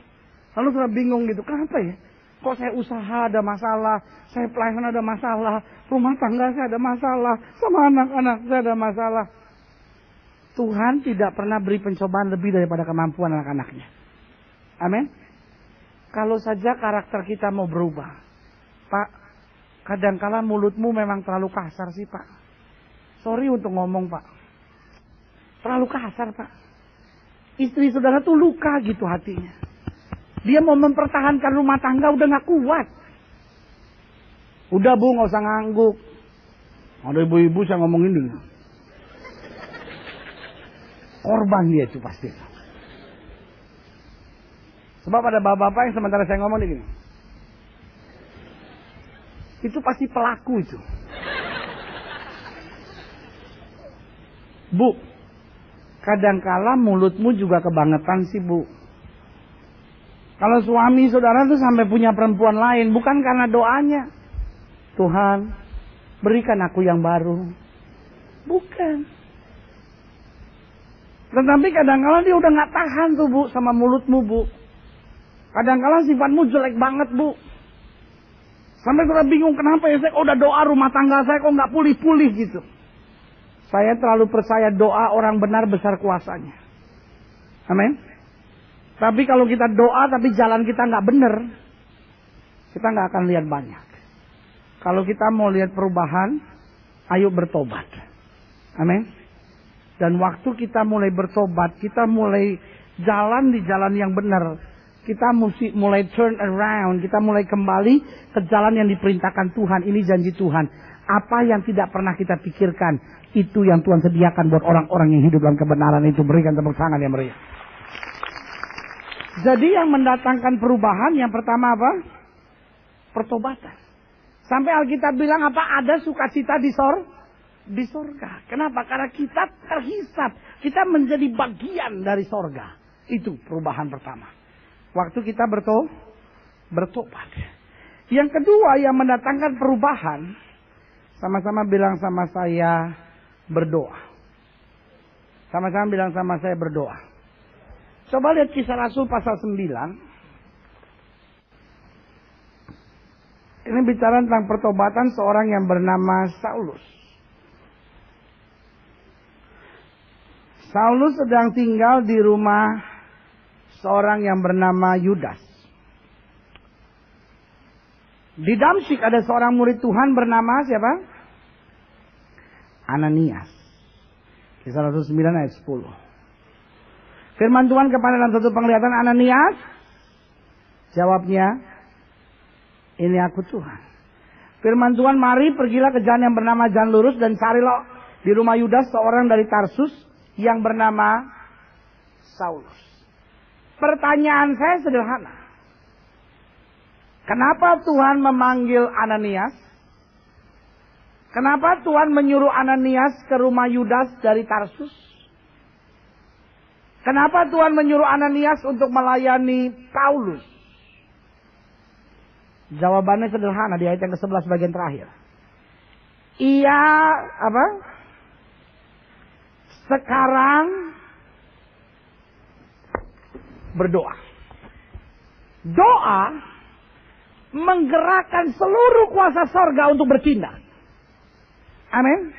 Lalu saudara bingung gitu, kenapa ya? Kok saya usaha ada masalah, saya pelayanan ada masalah, rumah tangga saya ada masalah, sama anak-anak saya ada masalah. Tuhan tidak pernah beri pencobaan lebih daripada kemampuan anak-anaknya. Amin. Kalau saja karakter kita mau berubah. Pak, kadangkala mulutmu memang terlalu kasar sih Pak. Sorry untuk ngomong Pak. Terlalu kasar Pak. Istri saudara tuh luka gitu hatinya. Dia mau mempertahankan rumah tangga udah gak kuat. Udah Bu, gak usah ngangguk. Ada ibu-ibu saya ngomongin dulu. Korban dia itu pasti. Sebab ada bapak-bapak yang sementara saya ngomong begini. Itu pasti pelaku itu. Bu, kadangkala mulutmu juga kebangetan sih Bu. Kalau suami saudara tuh sampai punya perempuan lain, bukan karena doanya. Tuhan, berikan aku yang baru. Bukan. Tetapi kadang-kala dia udah gak tahan tuh Bu sama mulutmu Bu. Kadang-kala sifatmu jelek banget Bu. Sampai saudara bingung kenapa ya, saya kok udah doa rumah tangga saya kok gak pulih-pulih gitu. Saya terlalu percaya doa orang benar besar kuasanya. Amin. Tapi kalau kita doa tapi jalan kita nggak benar, kita nggak akan lihat banyak. Kalau kita mau lihat perubahan, ayo bertobat. Amin. Dan waktu kita mulai bertobat, kita mulai jalan di jalan yang benar. Kita mesti mulai turn around, kita mulai kembali ke jalan yang diperintahkan Tuhan. Ini janji Tuhan. Apa yang tidak pernah kita pikirkan, itu yang Tuhan sediakan buat orang-orang yang hidup dalam kebenaran itu. Berikan tepuk tangan yang meriah. Jadi yang mendatangkan perubahan yang pertama apa? Pertobatan. Sampai Alkitab bilang apa? Ada sukacita di sorga. Kenapa? Karena kita terhisap. Kita menjadi bagian dari sorga. Itu perubahan pertama. Waktu kita bertobat. Yang kedua yang mendatangkan perubahan. Sama-sama bilang sama saya berdoa. Sama-sama bilang sama saya berdoa. Coba lihat Kisah Rasul pasal 9. Ini bicara tentang pertobatan seorang yang bernama Saulus. Saulus sedang tinggal di rumah seorang yang bernama Yudas. Di Damsyik ada seorang murid Tuhan bernama siapa? Ananias. Kisah Rasul 9 ayat 10. Firman Tuhan kepada dalam satu penglihatan, Ananias. Jawabnya, ini aku Tuhan. Firman Tuhan, mari pergilah ke jalan yang bernama Jalan Lurus dan carilah di rumah Yudas seorang dari Tarsus yang bernama Saulus. Pertanyaan saya sederhana. Kenapa Tuhan memanggil Ananias? Kenapa Tuhan menyuruh Ananias ke rumah Yudas dari Tarsus? Kenapa Tuhan menyuruh Ananias untuk melayani Paulus? Jawabannya sederhana di ayat yang ke-11 bagian terakhir. Ia apa? Sekarang berdoa. Doa menggerakkan seluruh kuasa sorga untuk bertindak. Amin.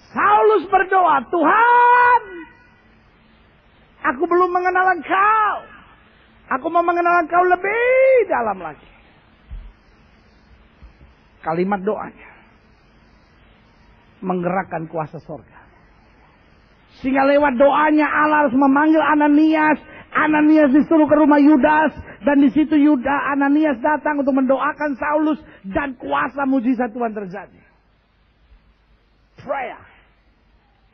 Saulus berdoa, Tuhan, aku belum mengenal Engkau. Aku mau mengenal Engkau lebih dalam lagi. Kalimat doanya menggerakkan kuasa sorga. Sehingga lewat doanya Allah harus memanggil Ananias. Ananias disuruh ke rumah Yudas, dan di situ Ananias datang untuk mendoakan Saulus, dan kuasa mujizat Tuhan terjadi. Prayer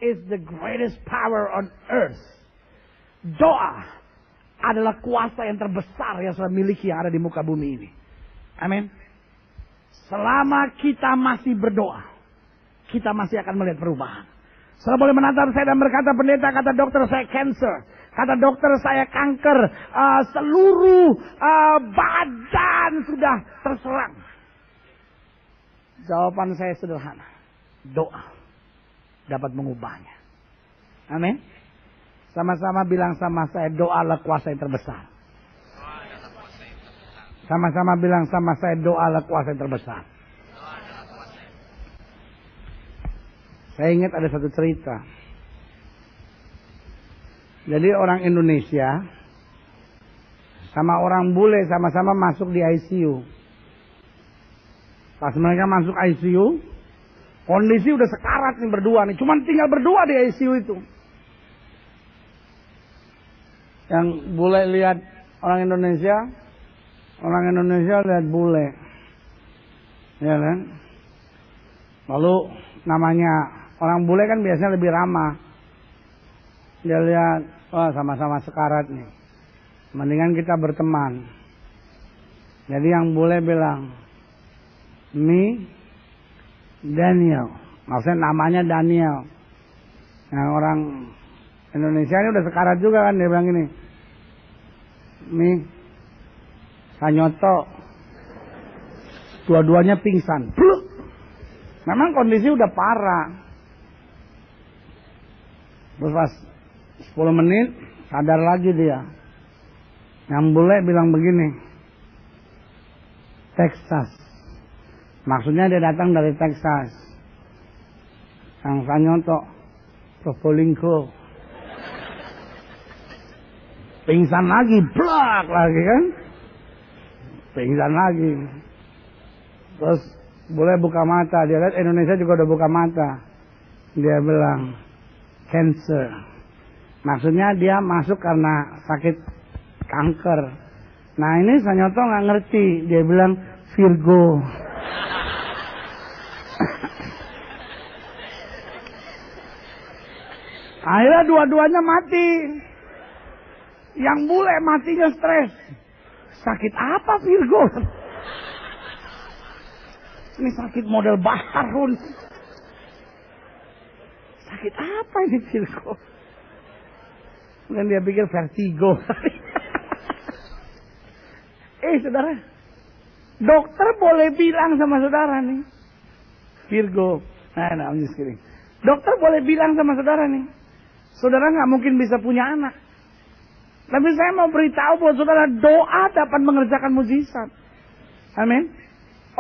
is the greatest power on earth. Doa adalah kuasa yang terbesar yang saya miliki yang ada di muka bumi ini. Amin. Selama kita masih berdoa, kita masih akan melihat perubahan. Saudara boleh menatap saya dan berkata, pendeta, kata dokter saya cancer, kata dokter saya kanker, seluruh badan sudah terserang. Jawaban saya sederhana, doa dapat mengubahnya. Amin. Sama-sama bilang sama saya, doa adalah kuasa yang terbesar. Sama-sama bilang sama saya, doa adalah kuasa yang terbesar. Saya ingat ada satu cerita. Jadi orang Indonesia sama orang bule sama-sama masuk di ICU. Pas mereka masuk ICU, kondisi udah sekarat nih berdua nih. Cuman tinggal berdua di ICU itu. Yang bule lihat orang Indonesia lihat bule. Ya kan? Lalu namanya orang bule kan biasanya lebih ramah. Dia lihat, wah sama-sama sekarat nih. Mendingan kita berteman. Jadi yang bule bilang, Daniel. Maksudnya namanya Daniel. Yang orang Indonesia ini udah sekarat juga kan. Dia bilang gini, Sanyoto. Dua-duanya pingsan. Pluk. Memang kondisi udah parah. Terus pas 10 menit sadar lagi dia. Yang bule bilang begini, Texas. Maksudnya dia datang dari Texas. Yang Sanyoto, Probolinggo. Pingsan lagi, blak lagi kan. Pingsan lagi. Terus bule buka mata, dia lihat Indonesia juga udah buka mata. Dia bilang, cancer. Maksudnya dia masuk karena sakit kanker. Nah ini Sanyoto nggak ngerti. Dia bilang Virgo. Akhirnya dua-duanya mati. Yang bule matinya stres. Sakit apa Virgo? Ini sakit model Baharun. Sakit apa ini Virgo? Dan dia pikir vertigo. Saudara, dokter boleh bilang sama saudara nih, Virgo. Nah, I'm just kidding. Dokter boleh bilang sama saudara nih, saudara nggak mungkin bisa punya anak. Tapi saya mau beritahu buat saudara, doa dapat mengerjakan mujizat. Amin.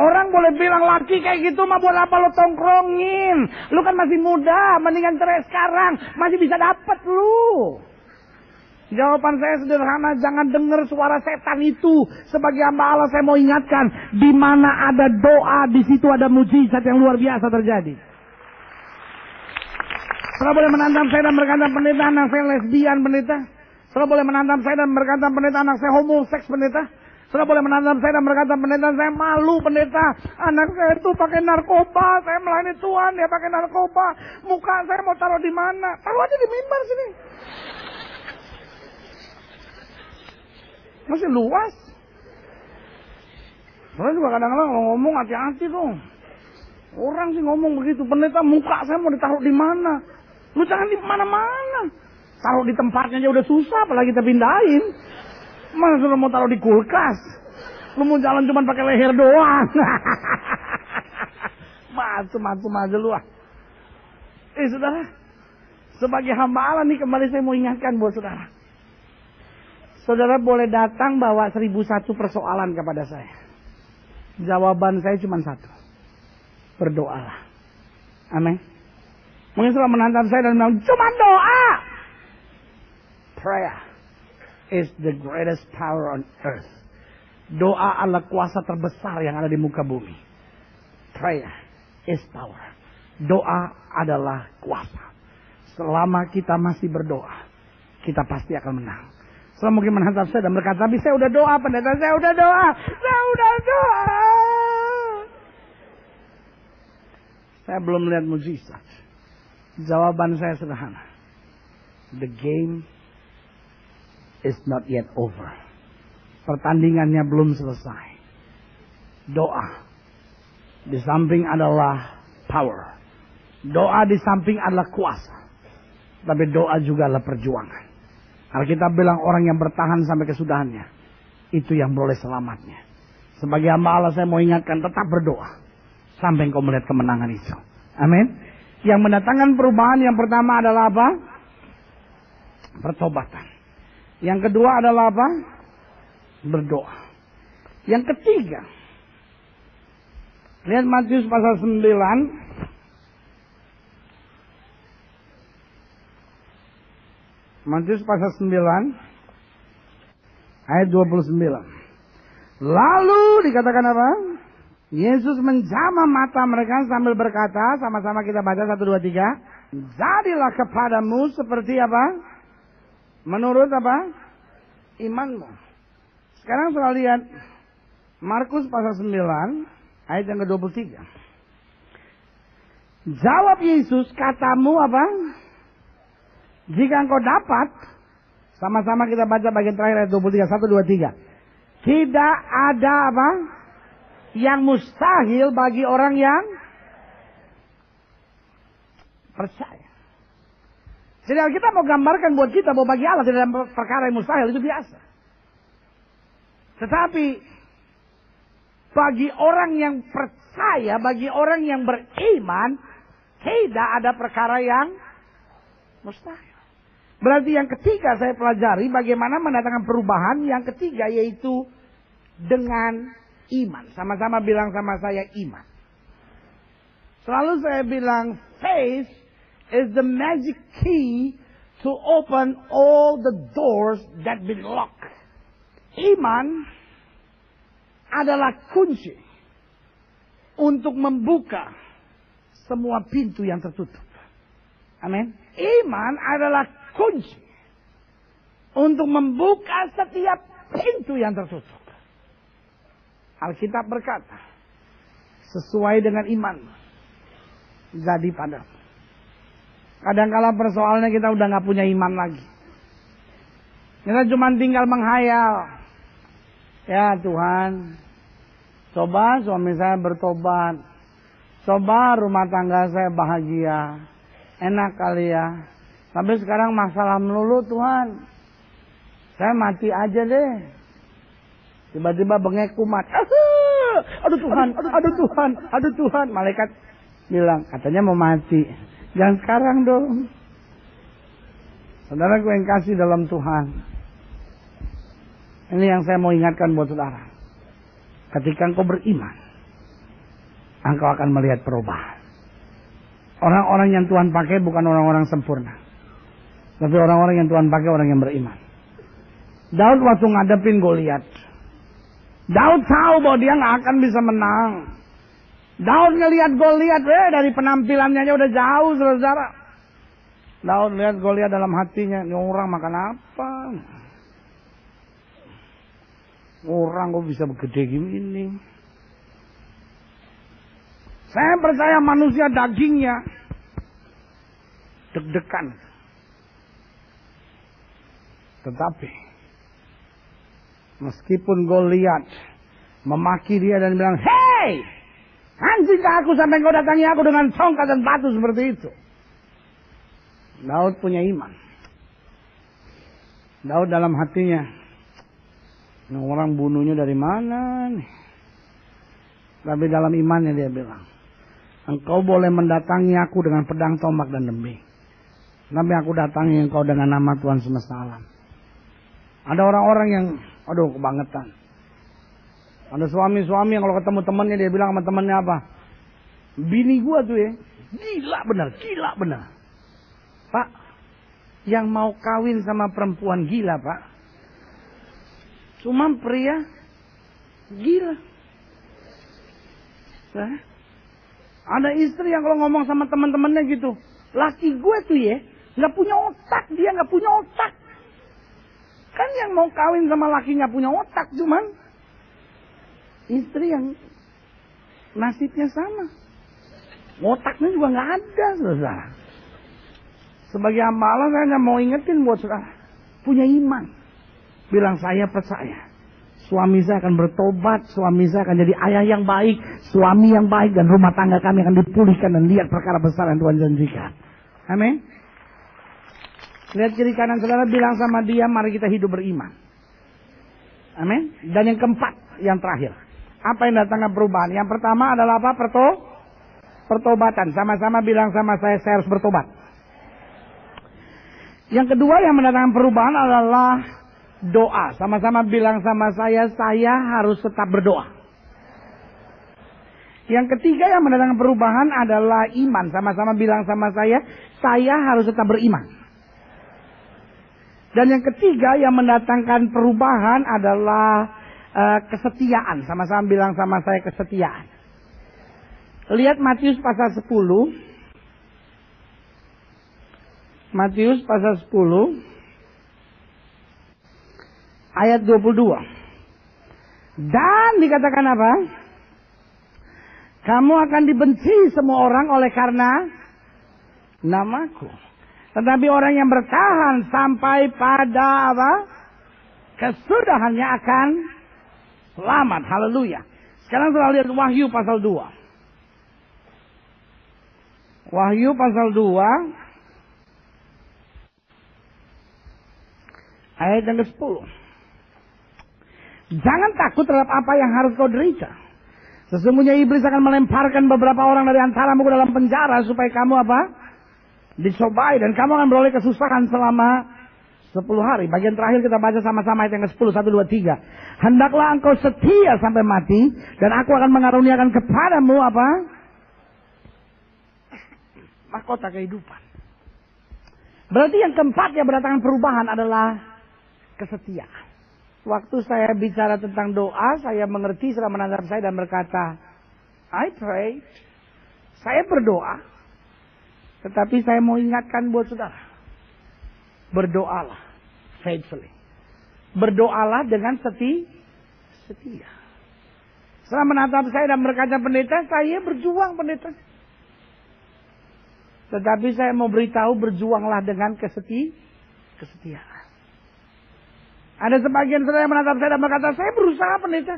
Orang boleh bilang, laki kayak gitu mah buat apa lo tongkrongin? Lu kan masih muda, mendingan cerai sekarang, masih bisa dapat lu. Jawaban saya sederhana, jangan dengar suara setan itu. Sebagai hamba Allah saya mau ingatkan, di mana ada doa, di situ ada mujizat yang luar biasa terjadi. Saudara boleh menantang saya dan berkata, pendeta, anak saya lesbian, pendeta. Saudara boleh menantang saya dan berkata, pendeta, anak saya homoseks, pendeta. Saudara boleh menantang saya dan berkata, pendeta, saya malu, pendeta. Anak saya itu pakai narkoba, saya melayani Tuhan, dia pakai narkoba. Muka saya mau taruh di mana? Taruh aja di mimbar sini. Masih luas. Saya juga kadang-kadang kalau ngomong hati-hati dong. Orang sih ngomong begitu, pendeta, muka saya mau ditaruh di mana? Lu jangan di mana-mana. Taruh di tempatnya aja udah susah, apalagi kita pindahin. Mana sudah mau taruh di kulkas? Lu mau jalan cuma pakai leher doang. Macem-macem aja lu. Saudara, sebagai hamba Allah nih kembali saya mau ingatkan buat saudara. Saudara boleh datang bawa 1001 persoalan kepada saya. Jawaban saya cuma satu. Berdoalah. Amin. Mungkin saudara menantang saya dan bilang, cuma doa. Prayer is the greatest power on earth. Doa adalah kuasa terbesar yang ada di muka bumi. Prayer is power. Doa adalah kuasa. Selama kita masih berdoa, kita pasti akan menang. Saudara mungkin menatap saya dan berkata, tapi saya udah doa, pendeta, saya udah doa. Saya belum melihat mujizat. Jawaban saya sederhana. The game is not yet over. Pertandingannya belum selesai. Doa di samping adalah power. Doa di samping adalah kuasa. Tapi doa juga adalah perjuangan. Alkitab bilang orang yang bertahan sampai kesudahannya, itu yang boleh selamatnya. Sebagai hamba Allah saya mau ingatkan, tetap berdoa sampai engkau melihat kemenangan itu. Amin. Yang mendatangkan perubahan yang pertama adalah apa? Pertobatan. Yang kedua adalah apa? Berdoa. Yang ketiga, lihat Matius pasal 9. Matius pasal 9 ayat 29. Lalu dikatakan apa? Yesus menjamah mata mereka sambil berkata, sama-sama kita baca 1, 2, 3. Jadilah kepadamu seperti apa? Menurut apa? Imanmu. Sekarang saudara lihat Markus pasal 9 ayat yang ke-23. Jawab Yesus, katamu apa? Jika engkau dapat, sama-sama kita baca bagian terakhir ayat 23, 1, 2, 3. Tidak ada apa? Yang mustahil bagi orang yang percaya. Jadi kita mau gambarkan buat kita bahwa bagi Allah tidak ada perkara yang mustahil, itu biasa. Tetapi bagi orang yang percaya, bagi orang yang beriman, tidak ada perkara yang mustahil. Berarti yang ketiga saya pelajari bagaimana mendatangkan perubahan. Yang ketiga yaitu dengan iman. Sama-sama bilang sama saya iman. Selalu saya bilang faith is the magic key to open all the doors that been locked. Iman adalah kunci untuk membuka semua pintu yang tertutup. Amin. Iman adalah kunci untuk membuka setiap pintu yang tertutup. Alkitab berkata, sesuai dengan iman jadi padamu. Kadang-kala persoalannya kita udah gak punya iman lagi. Kita cuma tinggal menghayal. Ya Tuhan, coba suami saya bertobat. Coba rumah tangga saya bahagia. Enak kali ya. Tapi sekarang masalah melulu Tuhan. Saya mati aja deh. Tiba-tiba bengek kumat. Aduh Tuhan, aduh Tuhan, aduh Tuhan. Malaikat bilang, katanya mau mati. Jangan sekarang dong. Saudara gue yang kasih dalam Tuhan. Ini yang saya mau ingatkan buat saudara. Ketika engkau beriman, engkau akan melihat perubahan. Orang-orang yang Tuhan pakai bukan orang-orang sempurna. Tapi orang-orang yang Tuhan pakai orang yang beriman. Daud waktu ngadepin Goliat, Daud tahu bahwa dia gak akan bisa menang. Daud ngelihat Goliat, dari penampilannya aja udah jauh saudara. Daud lihat Goliat dalam hatinya, ini orang makan apa? Orang kok bisa begede gini? Saya percaya manusia dagingnya deg-degan. Tetapi meskipun Goliat memaki dia dan bilang, "Hei, anjingkah aku sampai kau datangi aku dengan tongkat dan batu seperti itu?" Daud punya iman. Daud dalam hatinya, ini orang bunuhnya dari mana nih? Tapi dalam imannya dia bilang, engkau boleh mendatangi aku dengan pedang, tombak, dan dembing. Tapi aku datangi engkau dengan nama Tuhan semesta alam. Ada orang-orang yang, aduh kebangetan. Ada suami-suami yang kalau ketemu temannya dia bilang sama temannya apa? Bini gua tuh ya, gila benar. Pak, yang mau kawin sama perempuan gila pak. Cuma pria gila. Nah, ada istri yang kalau ngomong sama teman-temannya gitu, laki gue tuh ya, nggak punya otak, dia nggak punya otak. Kan yang mau kawin sama laki nggak punya otak, cuman istri yang nasibnya sama. Otaknya juga nggak ada, saudara. Sebagai hamba Allah saya hanya mau ingetin buat saudara, punya iman. Bilang saya percaya, suami saya akan bertobat, suami saya akan jadi ayah yang baik, suami yang baik, dan rumah tangga kami akan dipulihkan dan lihat perkara besar yang Tuhan janjikan. Amin. Lihat kiri kanan saudara, bilang sama dia, mari kita hidup beriman. Amin. Dan yang keempat, yang terakhir, apa yang datangkan perubahan? Yang pertama adalah apa? Pertobatan. Sama-sama bilang sama saya harus bertobat. Yang kedua yang mendatangkan perubahan adalah doa. Sama-sama bilang sama saya harus tetap berdoa. Yang ketiga yang mendatangkan perubahan adalah iman. Sama-sama bilang sama saya harus tetap beriman. Dan yang ketiga yang mendatangkan perubahan adalah kesetiaan. Sama-sama bilang sama saya kesetiaan. Lihat Matius pasal 10. Matius pasal 10 ayat 22. Dan dikatakan apa? Kamu akan dibenci semua orang oleh karena namaku. Tetapi orang yang bertahan sampai pada apa? Kesudahannya akan selamat. Haleluya. Sekarang kita lihat Wahyu pasal 2. Wahyu pasal 2 ayat yang ke-10. Jangan takut terhadap apa yang harus kau derita. Sesungguhnya iblis akan melemparkan beberapa orang dari antaramu ke dalam penjara supaya kamu apa? Dicobai, dan kamu akan beroleh kesusahan selama 10 hari. Bagian terakhir kita baca sama-sama ayat yang ke-10, 1, 2, 3. Hendaklah engkau setia sampai mati, dan aku akan mengaruniakan kepadamu apa? Mahkota kehidupan. Berarti yang keempat yang berdatangkan perubahan adalah kesetiaan. Waktu saya bicara tentang doa, saya mengerti setelah menatap saya dan berkata, I pray. Saya berdoa. Tetapi saya mau ingatkan buat saudara. Berdoalah faithfully. Berdoalah dengan setia. Setelah menatap saya dan berkata, pendeta, saya berjuang, pendeta. Tetapi saya mau beritahu, berjuanglah dengan kesetiaan. Ada sebagian saudara yang menatap saya dan berkata, saya berusaha, pendeta.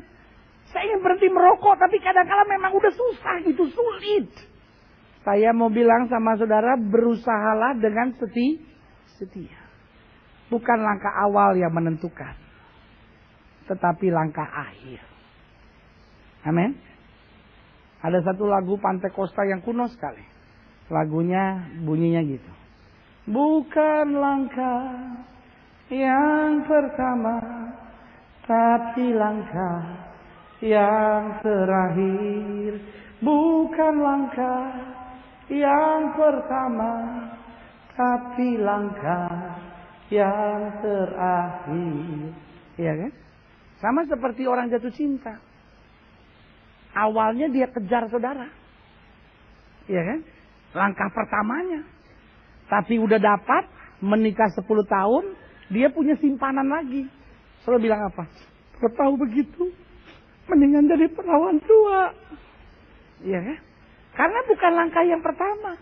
Saya ingin berhenti merokok, tapi kadang-kala memang udah susah, itu sulit. Saya mau bilang sama saudara, berusahalah dengan setia. Bukan langkah awal yang menentukan, tetapi langkah akhir. Amin. Ada satu lagu Pantai Costa yang kuno sekali. Lagunya bunyinya gitu. Bukan langkah yang pertama, tapi langkah yang terakhir. Bukan langkah yang pertama, tapi langkah yang terakhir. Iya kan? Sama seperti orang jatuh cinta. Awalnya dia kejar saudara. Iya kan? Langkah pertamanya. Tapi udah dapat, menikah 10 tahun, dia punya simpanan lagi. Selalu bilang apa? Kalau tahu begitu, mendingan jadi perawan tua. Iya kan? Karena bukan langkah yang pertama.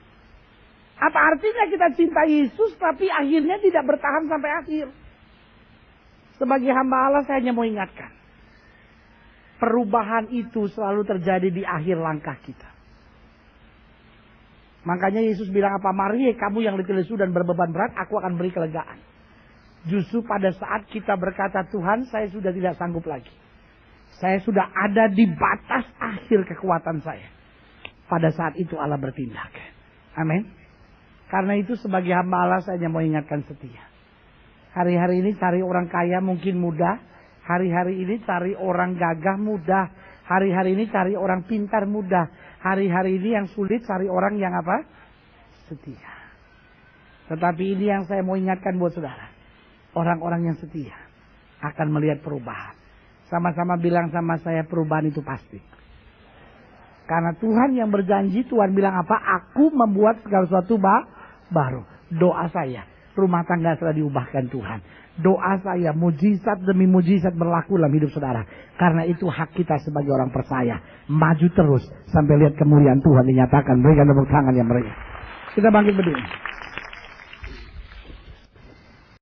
Apa artinya kita cinta Yesus tapi akhirnya tidak bertahan sampai akhir? Sebagai hamba Allah saya hanya mau ingatkan. Perubahan itu selalu terjadi di akhir langkah kita. Makanya Yesus bilang apa? Mari kamu yang letih lesu dan berbeban berat, aku akan beri kelegaan. Justru pada saat kita berkata, Tuhan saya sudah tidak sanggup lagi. Saya sudah ada di batas akhir kekuatan saya. Pada saat itu Allah bertindak. Amin. Karena itu sebagai hamba Allah saya hanya mau ingatkan setia. Hari-hari ini cari orang kaya mungkin mudah. Hari-hari ini cari orang gagah mudah. Hari-hari ini cari orang pintar mudah. Hari-hari ini yang sulit cari orang yang apa? Setia. Tetapi ini yang saya mau ingatkan buat saudara. Orang-orang yang setia akan melihat perubahan. Sama-sama bilang sama saya, perubahan itu pasti. Karena Tuhan yang berjanji, Tuhan bilang apa? Aku membuat segala sesuatu baru. Doa saya, rumah tangga sudah diubahkan Tuhan. Doa saya, mujizat demi mujizat berlaku dalam hidup saudara. Karena itu hak kita sebagai orang percaya. Maju terus sampai lihat kemuliaan Tuhan dinyatakan. Berikan tepuk tangan yang meriah. Kita bangkit berdiri.